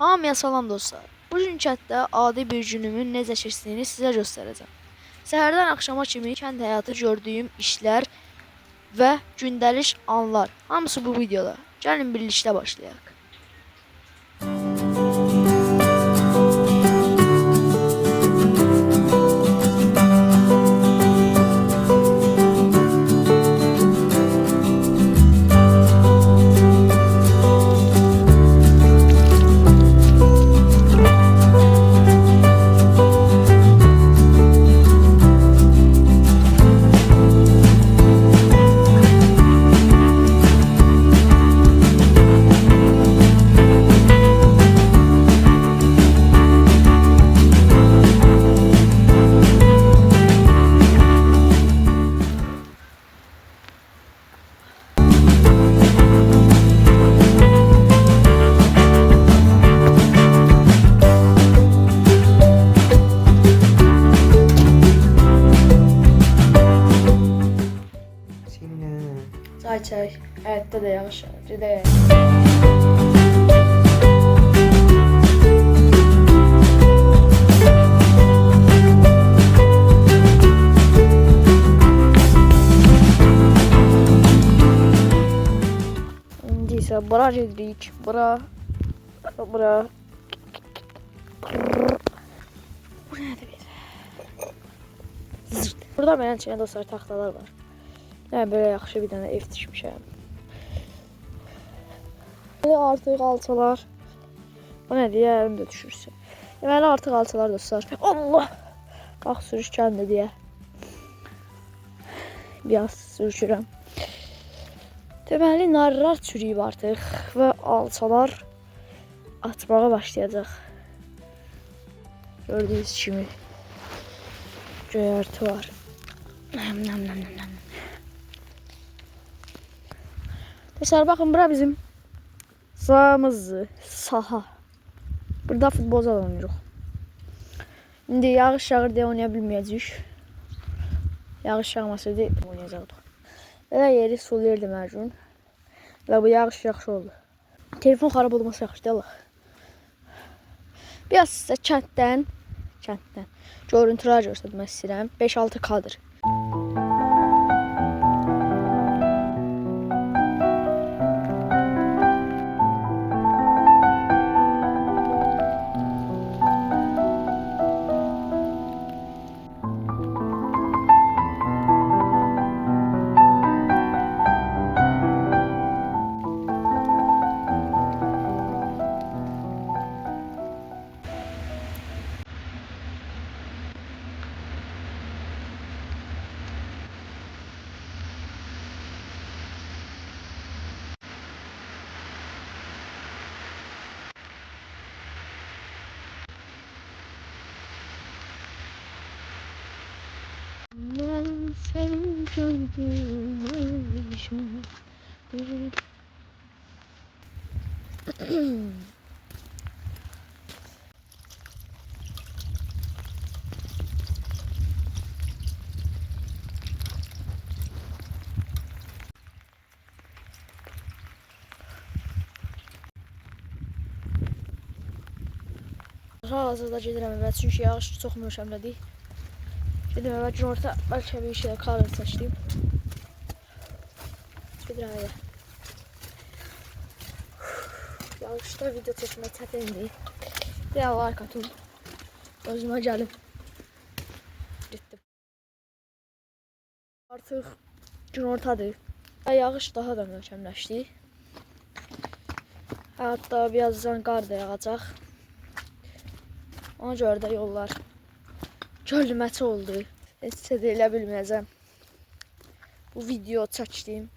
Hamıya salam dostlar. Bugün kənddə adi bir günümün necə keçdiyini sizə göstərəcəm. Səhərdən axşama kimi kənd həyatı gördüyüm işlər və gündəlik anlar hamısı bu videoda. Gəlin birlikdə başlayaq. Çay, həyətdə də yağış yağır. Gedək. İndi isə bura gedirik. Bura. Bu nədir belə? Burada mənim üçün dostlar taxtalar var. Böyle yaxşı bir dənə ev tikmişəm. Deməli artıq alçalar. Bu nədir? Əlim də düşürsə. Deməli artıq alçalar dostlar. Allah! Bax sürüşkəndir deyə. Biraz sürüşürəm. Deməli narlar çürüyüb artıq və alçalar atmağa başlayacaq. Gördüyünüz kimi göyərti var. Nam. Dostlar bakın bura bizim sahamızdır. Saha. Burada futbol oynayırıq. İndi yağış yağır deyə oynaya bilməyəcəyik. Yağış yağmasaydı oynayacaqdıq. Belə yeri sulayırdı məcbur. Və bu yağış yaxşı oldu. Telefon xarab olması yaxşı deyil. Biraz sizə kənddən görüntülər göstərmək istəyirəm. 5-6 kadr. Ben seni gördüm. Hal-hazırda gedirəm evə, çünki yağış çox möhkəmlədir. Gedim evə, gün orta bəlkə bir şeylə kadr seçdim. Gedirəm evə. Yağışda video çəkmək çətindir. Deyə like atın. Özümə gəlim. Getdim. Artıq gün ortadır. Yağış daha da möhkəmləşdi. Hətta birazdan qar da yağacaq. Ona görə də yollar gölməçi oldu. Heç də elə bilməyəcəm. Bu video çəkdim.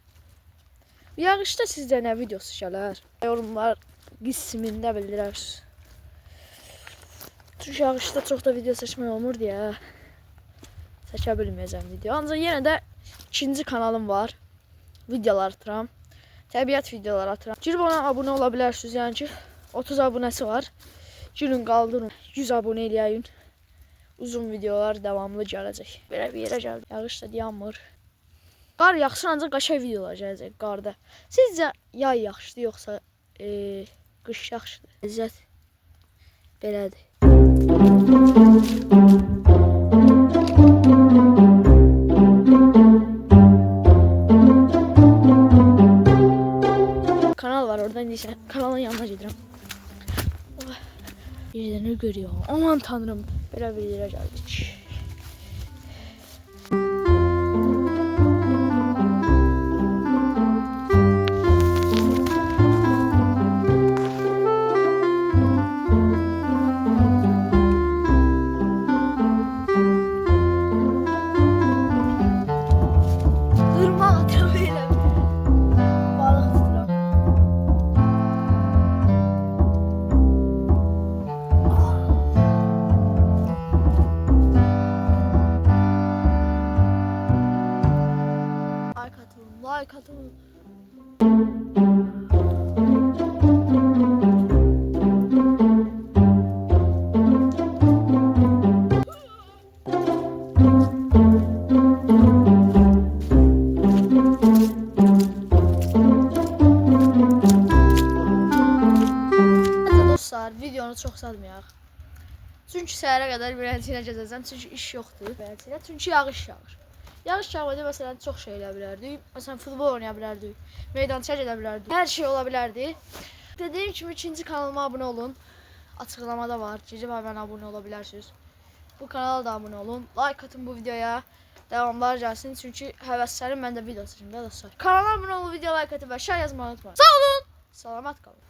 Yağışda sizdə nə videosu gələr? Yorumlar qismində bildirərsiniz. Çünki yağışda çox da video çəkmək olmur deyə çəkə bilməyəcəm video. Ancaq yenə də ikinci kanalım var. Videolar atıram. Təbiət videoları atıram. Girib ona abunə ola bilərsiniz. Yəni ki 30 abunəsi var. Girin qaldırın. 100 abunə eləyəyin. Uzun videolar davamlı gələcək. Belə bir yerə gəldim. Yağış da yanmır. Qar yaxşıdır, ancaq qəşəng videolar gələcək qarda. Sizcə yay yaxşıdır yoxsa qış yaxşıdır? İzzət belədir. Kanal var orada, indi isə kanalın yanına gedirəm. Bir dənə görüyor. Aman tanrım. Belə bir yerə gəldik. Irmaq atıram elə. Balıq tuturam. Like atın. Dostlar, videonu çox salmayaq. Çünki səhərə qədər beləsinə gəzəcəm. Çünki iş yoxdur beləsinə. Çünki yağış yağır. Yağış yağmadı, məsələn, çox şey elə bilərdik. Məsələn, futbol oynaya bilərdik, meydançaya gedə bilərdik. Hər şey ola bilərdi. Dediyim kimi ikinci kanalıma abunə olun. Açıqlamada var. Cici Bayram'a abunə ola bilərsiniz. Bu kanala da abunə olun. Like atın bu videoya. Devamlar gəlsin. Çünki həvəslərim məndə video çəkim də dostlar. Kanala abunə olun, video like atın və şər yazmayı unutmayın. Sağ olun. Salamat qalın.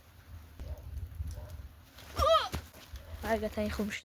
Həqiqətən yıxılmışdım.